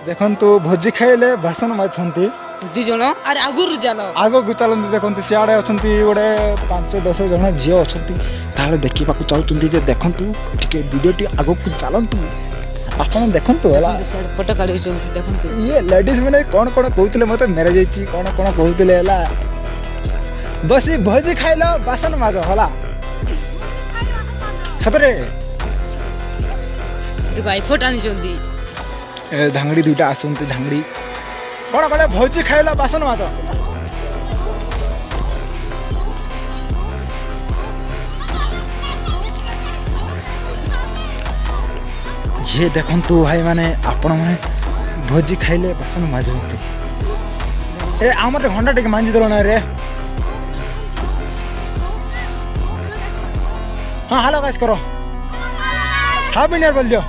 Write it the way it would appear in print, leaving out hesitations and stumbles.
ଦେଖନ୍ତୁ ଭୋଜି ଖାଇଲେ ବାସନ ମାଜୁଛନ୍ତି ଦି ଜଣ ଆରେ ଆଗରୁ ଚାଲ ଆଗକୁ ଚାଲନ୍ତୁ। ଦେଖନ୍ତୁ ସିଆଡ଼େ ଅଛନ୍ତି ଗୋଟେ 5-10 ଜଣ ଝିଅ ଅଛନ୍ତି ତାହେଲେ ଦେଖିବାକୁ ଚାହୁଁଛନ୍ତି ଯେ ଦେଖନ୍ତୁ ଟିକେ ଭିଡ଼ିଓଟି ଆଗକୁ ଚାଲନ୍ତୁ ଆପଣ ଦେଖନ୍ତୁ ହେଲା। ଫଟୋ କାଢୁଛନ୍ତି ଦେଖନ୍ତୁ ଇଏ ଲେଡ଼ିଜ୍ ମାନେ କ'ଣ କହୁଥିଲେ ମୋତେ ମ୍ୟାରେଜ୍ ହେଇଛି କ'ଣ କହୁଥିଲେ ହେଲା। ବସି ଭୋଜି ଖାଇଲ ବାସନ ମାଜ ହେଲା ସତରେ। ଆଇଫୋନ୍ ଆଣିଛନ୍ତି ଧାଙ୍ଗଡ଼ି ଦୁଇଟା ଆସନ୍ତି ଧାଙ୍ଗଡ଼ି କ'ଣ କଲେ ଭୋଜି ଖାଇଲ ବାସନ ମାଜ। ଇଏ ଦେଖନ୍ତୁ ଭାଇମାନେ ଆପଣମାନେ ଭୋଜି ଖାଇଲେ ବାସନ ମାଜୁଛନ୍ତି। ଏ ଆମର ଘଣ୍ଟା ଟିକେ ମାଞ୍ଜି ଦେଲ ନା ରେ। ହଁ ହ୍ୟାଲୋ ଗାଇସ୍ କର ହାଫ୍ ମିନିଟ୍ ବୋଲ ଦିଅ।